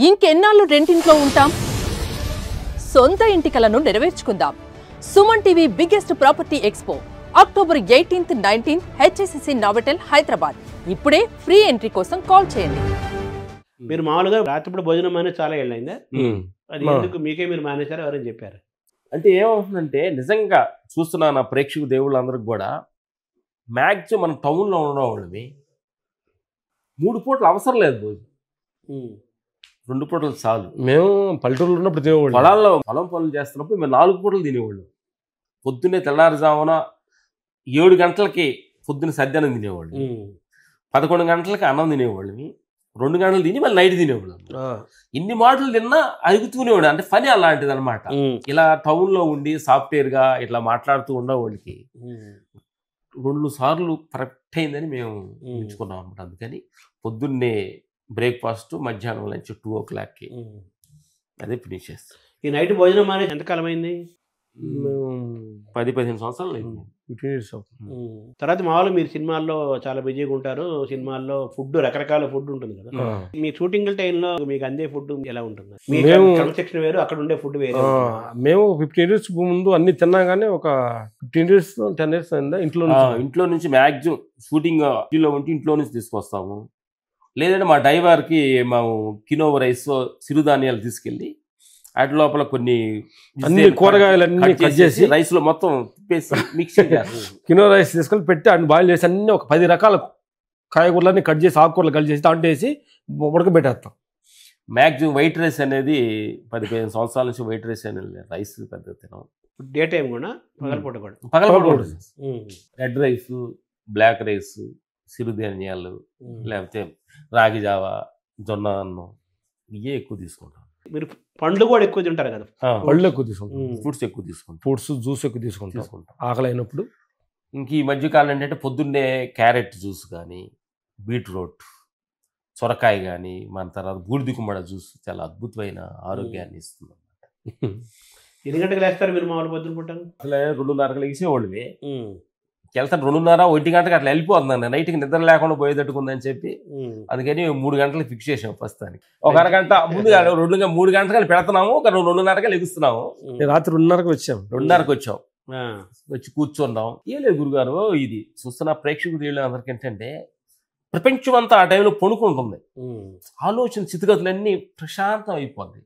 ఇంకెన్నాళ్ళు రెంటింట్లో ఉంటాం? సొంత ఇంటి కలను నెరవేర్చుకుందాం. Suman TV biggest property expo October 18th, 19th HSCC Novotel Hyderabad. ఇప్పుడే ఫ్రీ ఎంట్రీ కోసం కాల్ చేయండి. మీరు మామూలుగా రాత్రిపూట భోజనం మానేసి చాలా ఏళ్ళైందా? అది ఎందుకు మీకే మీరు మానేశారు ఎవరని చెప్పారు? అంటే ఏమవుతుందంటే నిజంగా చూస్తున్నా నా ప్రేక్షకు దేవుళ్ళందరికి కూడా మ్యాక్సిమం మన టౌన్లో ఉండడం వాళ్ళవి 3 పూటలు అవసరం లేదు భోజనం, 2 పూటలు చాలు. మేము పల్లెటూరులో ఉన్నప్పుడు తినేవాళ్ళు, పొలాల్లో పొలం పనులు చేస్తున్నప్పుడు మేము 4 పూటలు తినేవాళ్ళు. పొద్దున్నే తెల్లారుజామున 7 గంటలకి పొద్దున్న సద్యానం తినేవాళ్ళు, 11 గంటలకి అన్నం తినేవాళ్ళని, 2 గంటలు తిని మళ్ళీ నైట్ తినేవాళ్ళం. ఇన్ని మాటలు తిన్నా అరుగుతూనేవాడు. అంటే పని అలాంటిది అనమాట. ఇలా టౌన్లో ఉండి సాఫ్ట్వేర్గా ఇట్లా మాట్లాడుతూ ఉండేవాళ్ళకి 2 సార్లు కరెక్ట్ అయిందని మేము ఉంచుకున్నాం అనమాట. అందుకని పొద్దున్నే బ్రేక్ఫాస్ట్, మధ్యాహ్నం లంచ్ 2 o'clockకి అదే ఫినిష్ చేస్తాం. ఈ నైట్ భోజనం మానేసి ఎంతకాలం అయింది? 10-15 సంవత్సరాలు అయింది. తర్వాత మామూలు మీరు సినిమాల్లో చాలా బిజీగా ఉంటారు. సినిమాల్లో ఫుడ్ రకరకాల ఫుడ్ ఉంటుంది కదా. మీ షూటింగ్ టైంలో మీకు అందే ఫుడ్ ఎలా ఉంటుంది? మేము క్రమశిక్షణ వేరు, అక్కడ ఉండే ఫుడ్ వేరు. మేము 15 years ముందు అన్ని తిన్నా కానీ ఒక 15 years 10 years అయిందా ఇంట్లో నుంచి మ్యాక్సిమం షూటింగ్ ఇంట్లో ఉంటే ఇంట్లో నుంచి తీసుకొస్తాము. లేదంటే మా డ్రైవర్కి మేము కినోవా రైస్, సిరుధాన్యాలు తీసుకెళ్ళి వాటి లోపల కొన్ని కూరగాయలన్నీ కట్ చేసి రైస్ లో మొత్తం మిక్సింగ్ కినో రైస్ తీసుకొని పెట్టి అన్ని బాయిల్ చేసి అన్ని ఒక 10 రకాల కాయగూరలన్నీ కట్ చేసి, ఆకుకూరలు కట్ చేసి దాంట్లో వేసి ఉడకబెట్టేస్తాం. మ్యాక్సిమం వైట్ రైస్ అనేది 10-15 సంవత్సరాల నుంచి వైట్ రైస్ అనేది రైస్ పెద్ద తినం. డే టైం కూడా పగలపూట కూడా పగలపూట రెడ్ రైస్, బ్లాక్ రైస్, సిరుధాన్యాలు, లేకపోతే రాగి జావా, జొన్న అన్నం ఇవే ఎక్కువ తీసుకుంటాం. మీరు పండ్లు కూడా ఎక్కువ తింటారు కదా? పళ్ళు ఎక్కువ తీసుకుంటాం, ఫ్రూట్స్ ఎక్కువ తీసుకుంటాం, ఫ్రూట్స్ జ్యూస్ ఎక్కువ తీసుకుంటాం ఆకలి అయినప్పుడు. ఇంక ఈ మధ్యకాలం ఏంటంటే పొద్దున్నే క్యారెట్ జ్యూస్ కానీ, బీట్రూట్, సొరకాయ కానీ, మన తర్వాత బూడిద గుమ్మడి జ్యూస్ చాలా అద్భుతమైన ఆరోగ్యాన్ని ఇస్తుంది అన్నమాట. ఎన్ని గంటలకు లేస్తారు మీరు మామూలు పొద్దున పుట్టాను? అసలే 2:30కి లేచేవాళ్ళవి. వెళ్తాను 2:30-1 గంటకి అట్లా వెళ్ళిపోతుందండి. నైట్కి నిద్ర లేకుండా పోయేటట్టుకుందని చెప్పి అందుకని 3 గంటలకు ఫిక్స్ చేసాం ప్రస్తుతానికి. ఒక అరగంట ముందుగా 3 గంటలకు పెడుతున్నాము, ఒక 2:30కి లెగుస్తున్నాము. రాత్రి 2:30కి వచ్చాం. 2:30కి వచ్చాం, వచ్చి కూర్చున్నాం. ఏం లేదు గురుగారు, ఇది చూస్తున్న ప్రేక్షకులు అందరికి ఏంటంటే ప్రపంచం అంతా ఆ టైంలో పడుకుంటుంది, ఆలోచన స్థితిగతులన్నీ ప్రశాంతం అయిపోద్ది.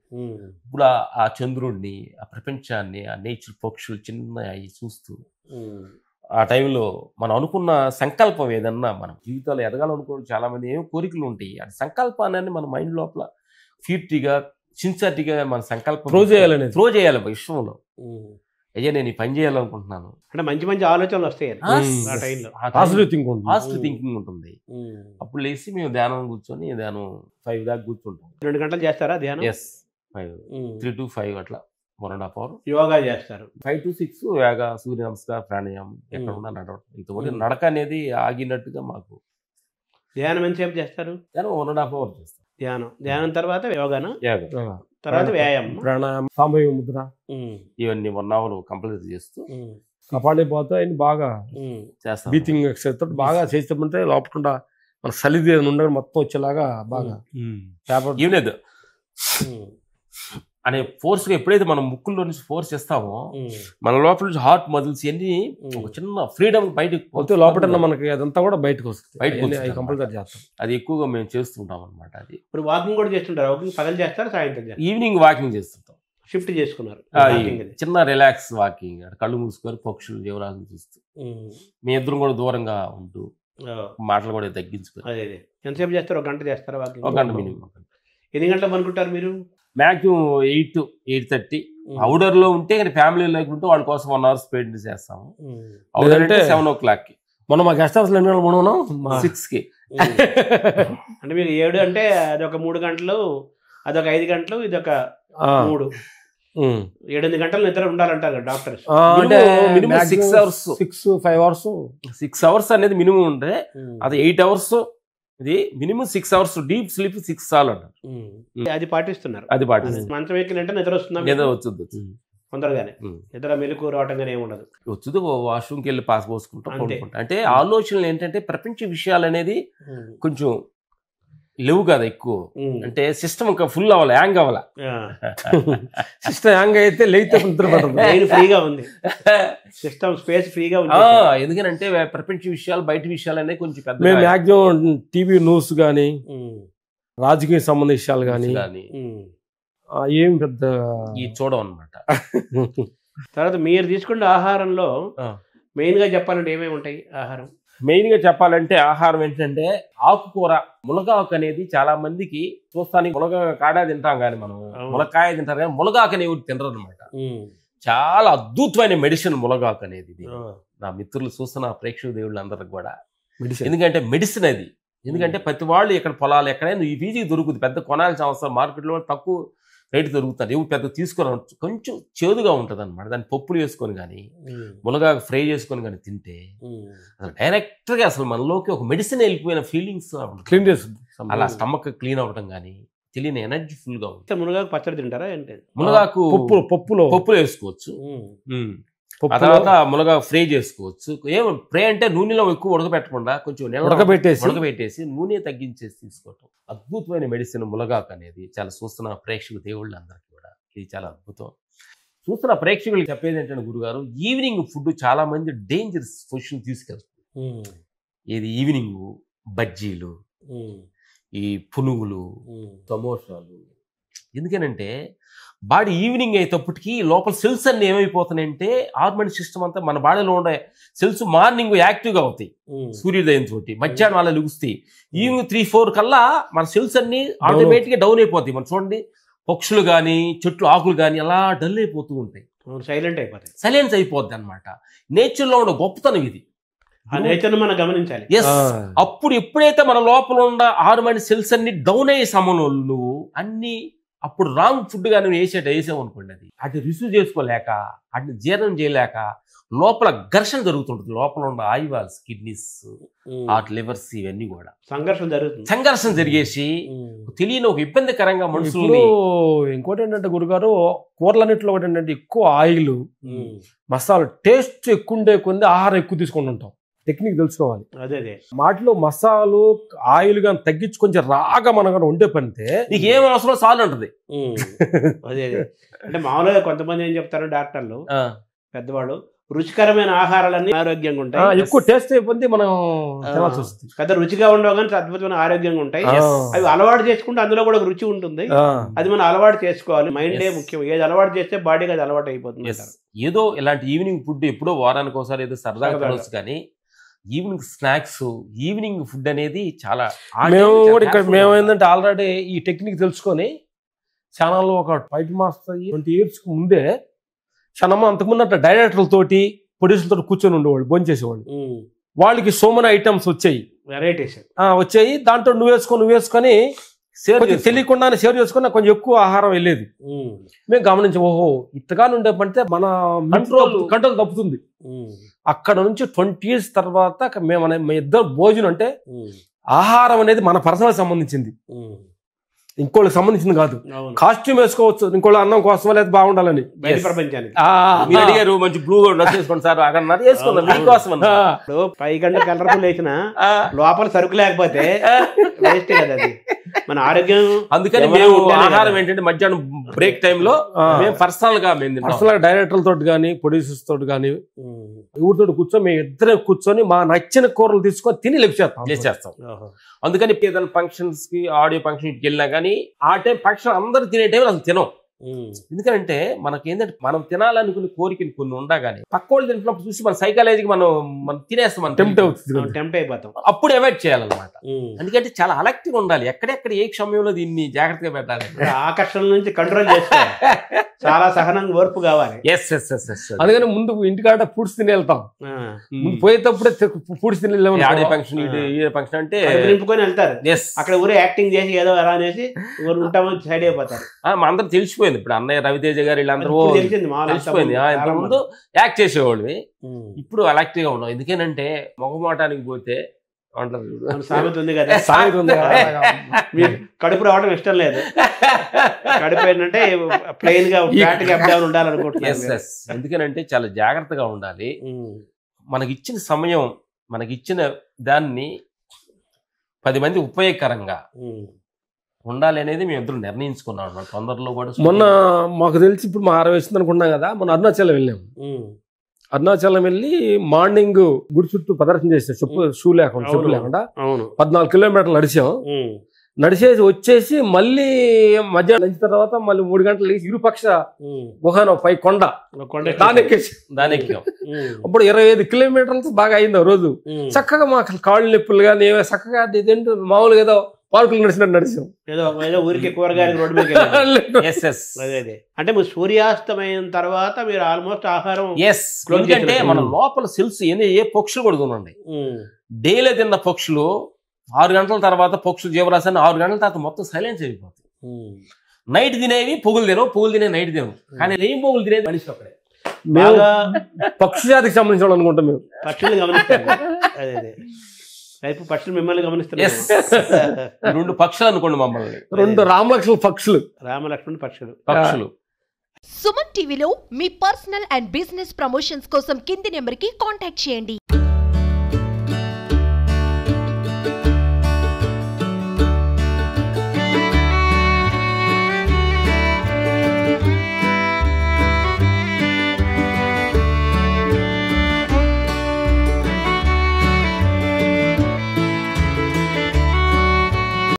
ఇప్పుడు ఆ చంద్రుడిని, ఆ ప్రపంచాన్ని, ఆ నేచర్, పక్షులు చిన్న అవి చూస్తూ ఆ టైంలో మనం అనుకున్న సంకల్పం ఏదన్నా, మనం జీవితాలు ఎదగాలనుకున్న చాలా మంది ఏమో కోరికలు ఉంటాయి. ఆ సంకల్పాన్ని మన మైండ్ లోపల ఫ్యూర్టీగా, సిన్సియర్టీగా మన సంకల్పం త్రో చేయాలి విశ్వంలో. అయ్యా నేను ఈ పని చేయాలనుకుంటున్నాను అంటే మంచి మంచి ఆలోచనలు వస్తాయి ఆ టైంలో. పాజిటివ్ థింకింగ్ ఉంటుంది. అప్పుడు లేచి మేము ధ్యానం కూర్చొని 5 దాకా కూర్చుంటాం. 2 గంటలు చేస్తారా ధ్యానం? 3 to 5 అట్లా 1.5 hour యోగా చేస్తారు. 5 to 6 యోగా, సూర్య నమస్కారం, ప్రాణాయామం, ఎక్కడ ఉన్నా నడవడం. ఇంతవరకు నడక అనేది ఆగినట్టుగా మాకు. ధ్యానం ఎంతసేపు చేస్తారు? ధ్యానం 1.5 hour చేస్తాం. ధ్యానం తర్వాత యోగాను, యోగా తర్వాత వ్యాయామం, ప్రాణాయామం, సాంబయ్య ముద్ర, ఇవన్నీ 1 hour కంప్లీట్ చేస్తూ కపాలిపోతే ఆయన బాగా చేస్తాం. బ్రీతింగ్ ఎక్సర్సైజ్ బాగా చేస్తామంటే లోపల మన సలిది ఉండగా మొత్తం వచ్చేలాగా బాగా ఏం లేదు అనే ఫోర్స్గా ఎప్పుడైతే మనం ముక్కుల్లో నుంచి ఫోర్స్ చేస్తామో మన లోపల నుంచి హార్ట్ మజిల్స్ అన్ని ఒక చిన్న ఫ్రీడమ్ బయటకు లోపల మనకి అదంతా కూడా బయటకు వస్తుంది. కంపల్సరీ చేస్తాం. అది ఎక్కువగా మేము చేస్తుంటాం అనమాట. అది ఇప్పుడు వాకింగ్ కూడా చేస్తుంటారు. వాకింగ్ పగలు చేస్తారు, సాయంత్రం ఈవినింగ్ వాకింగ్ చేస్తుంటాం. షిఫ్ట్ చేసుకున్నారు, చిన్న రిలాక్స్ వాకింగ్, కళ్ళు మూసుకొని పక్షులు, జీవరాశులు చూస్తూ మీ ఇద్దరం కూడా దూరంగా ఉంటూ మాటలు కూడా తగ్గించుకొని. ఎంతసేపు చేస్తారు? 1 గంట చేస్తారా వాకింగ్? 1 గంట మినిమం. ఎన్ని గంటలకు అనుకుంటారు మీరు? మ్యాక్సిమం 8-8:30. అవుటర్ లో ఉంటే ఫ్యామిలీ లైఫ్ ఉంటే వాళ్ళ కోసం 1 hour స్పెండ్ చేస్తాము. అవుటర్ అంటే 7 o'clockకి. మనం మా గెస్ట్ హౌస్ లో 6కి. అంటే మీరు 7 అంటే అదొక 3 గంటలు, అదొక 5 గంటలు, ఇదొక 3, 7-8 గంటలు నిద్ర ఉండాలంటారు doctors. Minimum 6 hours, 5 hours. 6 hours అనేది మినిమం ఉంటే అది 8 hours. ఇది మినిమం 6 hours డీప్ స్లీప్ 6 చాలు అంటారు. అది పాటిస్తున్నారు. అది పాటిస్తున్నారు. మంచం ఎక్కినంటే నిద్ర వస్తుందా? నిద్ర వచ్చింది తొందరగానే, నిద్ర మెలకు రావటంగానే ఏముండదు. వచ్చుదు వాష్రూమ్కి వెళ్ళి పాస్ పోసుకుంటాం. అంటే ఆలోచనలు ఏంటంటే ప్రపంచ విషయాలు అనేది కొంచెం లేవు కదా ఎక్కువ, అంటే సిస్టమ్ ఫుల్ అవ్వాలి, హ్యాంగ్ అవ్వాలి. సిస్టమ్ హ్యాంగ్ అయితే లేతే ఫ్రీగా ఉంది, సిస్టమ్ స్పేస్ ఫ్రీగా ఉంది. ఎందుకంటే ప్రపంచ విషయాలు బయట విషయాలు అనేది కొంచెం పెద్ద. మేము మాక్సిమం టీవీ న్యూస్ కానీ రాజకీయ సంబంధ విషయాలు కానీ ఏం పెద్ద ఈ చూడం అనమాట. తర్వాత మీరు తీసుకున్న ఆహారంలో మెయిన్ గా చెప్పాలంటే ఏమేమి ఉంటాయి ఆహారం? మెయిన్ గా చెప్పాలంటే ఆహారం ఏంటంటే ఆకుకూర, మునగాకు అనేది చాలా మందికి చూస్తానికి మునగాకు కాడా తింటాం కానీ మనం మునక్కాయ తింటారు కానీ మునగాకు అనేవి తినరు అనమాట. చాలా అద్భుతమైన మెడిసిన్ మునగాకు అనేది. నా మిత్రులు చూస్తున్న ప్రేక్షక దేవుళ్ళు అందరికి కూడా ఎందుకంటే మెడిసిన్ అది. ఎందుకంటే ప్రతి వాళ్ళు ఇక్కడ పొలాలు ఎక్కడైనా ఈ ఈజీగా దొరుకుతుంది, పెద్ద కొనాల్సిన అవసరం, మార్కెట్లో తక్కువ రేటు దొరుకుతారు, ఎవరు పెద్ద తీసుకొని కొంచెం చేదుగా ఉంటుంది అనమాట. దాన్ని పప్పులు వేసుకొని కానీ మునగాకు ఫ్రై చేసుకొని కానీ తింటే అసలు డైరెక్ట్గా అసలు మనలోకి ఒక మెడిసిన్ వెళ్ళిపోయిన ఫీలింగ్స్ క్లీన్ చేస్తుంది. అలా స్టమక్ క్లీన్ అవ్వడం కానీ తెలియని ఎనర్జీ ఫుల్ గా ఉంటుంది. మునగాకు పచ్చడి తింటారా అంటే? మునగాకు పప్పులో వేసుకోవచ్చు, ఆ తర్వాత మునగాకు ఫ్రై చేసుకోవచ్చు. ఏమో ఫ్రై అంటే నూనెలో ఎక్కువ ఉడకబెట్టకుండా కొంచెం ఉడకబెట్టేసి నూనె తగ్గించేసి తీసుకోవటం. అద్భుతమైన మెడిసిన్ మునగాకు అనేది. చాలా చూస్తున్న ప్రేక్షక దేవుళ్ళు అందరికీ కూడా ఇది చాలా అద్భుతం. చూస్తున్న ప్రేక్షకులు చెప్పేది ఏంటంటే గురుగారు, ఈవినింగ్ ఫుడ్ చాలా మంది డేంజరస్ పొజిషన్ తీసుకెళ్తారు. ఇది ఈవినింగ్ బజ్జీలు, ఈ పునుగులు, సమోసాలు. ఎందుకనంటే బాడీ ఈవినింగ్ అయ్యేటప్పటికి లోపల సెల్స్ అన్ని ఏమైపోతున్నాయంటే హార్మోన్ సిస్టమ్ అంతా మన బాడీలో ఉండే సెల్స్ మార్నింగ్ యాక్టివ్గా అవుతాయి సూర్యోదయం తోటి, మధ్యాహ్నం అలా లెగుస్తాయి. ఈవినింగ్ 3-4 కల్లా మన సెల్స్ అన్ని ఆటోమేటిక్గా డౌన్ అయిపోతాయి. మనం చూడండి పక్షులు కానీ చెట్లు ఆకులు కానీ అలా డల్ అయిపోతూ ఉంటాయి, సైలెన్స్ అయిపోద్ది అనమాట. నేచర్లో ఉండే గొప్పతనం ఇది. మనం గమనించాలి. అప్పుడు ఎప్పుడైతే మన లోపల ఉన్న హార్మోన్ సెల్స్ అన్ని డౌన్ అయ్యే సమయంలో నువ్వు అన్ని అప్పుడు రాంగ్ ఫుడ్ గా నువ్వు వేసావు అనుకోండి, అది రిసీవ్ చేసుకోలేక వాటిని జీర్ణం చేయలేక లోపల ఘర్షణ జరుగుతుంటుంది. లోపల ఉన్న ఆయివాల్స్, కిడ్నీస్, హార్ట్, లివర్స్ ఇవన్నీ కూడా సంఘర్షణ జరిగేసి తెలియని ఒక ఇబ్బందికరంగా మనుషులు. ఇంకోటి ఏంటంటే గురుగారు, కూరలన్నింటిలో ఒకటి ఏంటంటే ఎక్కువ ఆయిల్, మసాలా టేస్ట్ ఎక్కువ ఉండే కొంది ఆహారం ఎక్కువ తీసుకొని ఉంటాం. టెక్నిక్ తెలుసుకోవాలి. అదే వాటిలో మసాలు ఆయిల్ గా తగ్గించి కొంచెం రాగా మనం వండే పనితే నీకు ఏం అవసరం చాలు ఉంటుంది. అదే అంటే మామూలుగా కొంతమంది ఏం చెప్తారు డాక్టర్లు, పెద్దవాళ్ళు, రుచికరమైన ఆహారాలన్నీ ఆరోగ్యంగా ఉంటాయి, ఎక్కువ టేస్ట్ అయిపోతే మనం తినాల్సి వస్తుంది. పెద్ద రుచిగా ఉండవు కానీ అద్భుతమైన ఆరోగ్యంగా ఉంటాయి. అవి అలవాటు చేసుకుంటే అందులో కూడా రుచి ఉంటుంది, అది మనం అలవాటు చేసుకోవాలి. మైండే ముఖ్యం. ఏది అలవాటు చేస్తే బాడీకి అది అలవాటు అయిపోతుంది. ఏదో ఇలాంటి ఈవినింగ్ ఫుడ్ ఎప్పుడో వారానికి ఒకసారి ఏదో సరదాగా తినొచ్చు కానీ ఈవినింగ్ స్నాక్స్, ఈవినింగ్ ఫుడ్ అనేది చాలా. మేము ఏంటంటే ఆల్రెడీ ఈ టెక్నిక్ తెలుసుకొని ఛానల్లో ఒక 5 మాస్టర్ 20 years ముందే క్షణమ్మ అంతకుముందు అంటే డైరెక్టర్లతోటి ప్రొడ్యూసర్లతో కూర్చొని ఉండేవాళ్ళు, భోంచేసేవాళ్ళు. వాళ్ళకి సో మెనీ ఐటమ్స్ వచ్చాయి, వెరైటీస్ వచ్చాయి. దాంట్లో నువ్వు వేసుకొని తెలియకుండానే షేర్ చేసుకుని కొంచెం ఎక్కువ ఆహారం వెళ్ళేది. మేము గమనించాం, ఓహో ఇంతగానే ఉండే పడితే మన కంట్రోల్ తప్పుతుంది. అక్కడ నుంచి 20 years తర్వాత మేము ఇద్దరు భోజనం అంటే ఆహారం అనేది మన పర్సనల్ సంబంధించింది, ఇంకోళ్ళకి సంబంధించింది కాదు. కాస్ట్యూమ్ వేసుకోవచ్చు ఇంకోళ్ళ అన్నం కోసం లేదా బాగుండాలని. అడిగారు మంచి బ్లూ డ్రెస్ వేసుకోండి సార్ అన్నారు, వేసుకున్నాం మీకోసం. పైకంటే కలర్ఫుల్ వేసిన లోపల సరుకు లేకపోతే వేస్ట్ కదా అది మన ఆరోగ్యం. అందుకని మేము ఆహారం ఏంటంటే మధ్యాహ్నం బ్రేక్ టైంలో మేము పర్సనల్ గా డైరెక్టర్ల తోటి కానీ ప్రొడ్యూసర్స్ తోటి కానీ ఊరితో కూర్చొని మేము ఇద్దరే కూర్చొని మా నచ్చిన కూరలు తీసుకొని తిని లేచేస్తాం. అందుకని ఏదైనా ఫంక్షన్స్ కి ఆడియో ఫంక్షన్ వెళ్ళినా కానీ ఆ టైం ఫంక్షన్ అందరు తినే టైం అసలు తినం. ఎందుకంటే మనకి ఏంటంటే మనం తినాలనుకునే కోరికలు కొన్ని ఉండగానే పక్క వాళ్ళు తింటున్నప్పుడు చూసి మన సైకాలజీకి మనం తినేస్తాం, టెంప్ట్ అయిపోతాం. అప్పుడు అవాయిడ్ చేయాలన్నమాట. ఎందుకంటే చాలా అలక్ట్గా ఉండాలి, ఎక్కడెక్కడ ఏ సమయంలో దీన్ని జాగ్రత్తగా పెట్టాలి. ఆకర్షణ నుంచి కంట్రోల్ చేసుకోవాలి, చాలా సహనంగా ఓర్పు కావాలి. అందుకని ముందు ఇంటికాడ ఫుడ్స్ తిని వెళ్తాం, పోయేటప్పుడే ఫుడ్స్ తిని ఆడే ఫంక్షన్ ఫంక్షన్ అంటే నింపుకొని వెళ్తారు. అక్కడ ఊరే యాక్టింగ్ చేసి ఏదో ఎలా అనేసి ఉంటామని సైడ్ అయిపోతారు. మా అందరం తెలిసిపోయింది. ఇప్పుడు అన్నయ్య రవితేజ గారు వీళ్ళందరూ తెలిసిపోయింది. ఇంతకుముందు యాక్ట్ చేసేవాళ్ళు, ఇప్పుడు అలక్ట్గా ఉన్నాం. ఎందుకేనంటే మొగమాటానికి పోతే సామెత ఉంది కదా, కడుపు రావడం ఇష్టం లేదు, కడుపు ఏంటంటే ప్లెయిన్ గా ఫ్లాట్ గా అప్ డౌన్ ఉండాలనుకుంటున్నాను. ఎందుకనంటే చాలా జాగ్రత్తగా ఉండాలి. మనకిచ్చిన సమయం, మనకిచ్చిన దాన్ని 10 మంది ఉపయోగకరంగా ఉండాలి అనేది మేము ఇద్దరు నిర్ణయించుకున్నాం అన్నమాట. తొందరలో కూడా మొన్న మాకు తెలిసి ఇప్పుడు మా 60 వచ్చింది అనుకున్నాం కదా, మొన్న అరుణాచలం వెళ్ళాము. అరుణాచలం వెళ్ళి మార్నింగ్ గుడి చుట్టూ ప్రదర్శన చేసాం, షూ లేకుండా చెప్పు లేకుండా 14 కిలోమీటర్లు నడిచాం. నడిచేసి వచ్చేసి మళ్ళీ మధ్యాహ్నం నుంచి తర్వాత మళ్ళీ 3 గంటలు లేచి ఇరుపక్ష గుహను పై కొండ దాని ఎక్కాం. అప్పుడు 25 కిలోమీటర్లు బాగా అయింది ఆ రోజు. చక్కగా మాకు కాళ్ళు నొప్పులు కానీ చక్కగా ఇదేంటి మామూలుగా ఏదో పార్కులు నడిచినట్టు నడిచాం. ఏదో ఊరికి కూరగాయలు రోడ్డు మీద అంటే మీరు సూర్యాస్తమైన తర్వాత మీరు ఆల్మోస్ట్ ఆహారం ఎందుకంటే మన లోపల సెల్స్ ఏ పక్షులు కూడా తినండి. డైలీ తిన్న పక్షులు 6 గంటల తర్వాత పక్షులు జీవరాశాన్ని 6 గంటల తర్వాత మొత్తం సైలెన్స్ అయిపోతాయి. నైట్ తినేవి పొగులు తినవు, పొగులు తినే నైట్ తినవు. కానీ రెయిన్ పొగులు తినేది మనిషి అక్కడే. మేము పక్షి జాతికి సంబంధించిన అనుకుంటాం. మేము పక్షులు గమనిస్తాం, పక్షులు మిమ్మల్ని గమనిస్తాం. 2 పక్షులు అనుకోండి మమ్మల్ని, 2 రామలక్ష్మణ పక్షులు. సుమన్ టీవీలో మీ పర్సనల్ అండ్ బిజినెస్ ప్రమోషన్స్ కోసం కింది నెంబర్కి కాంటాక్ట్ చేయండి.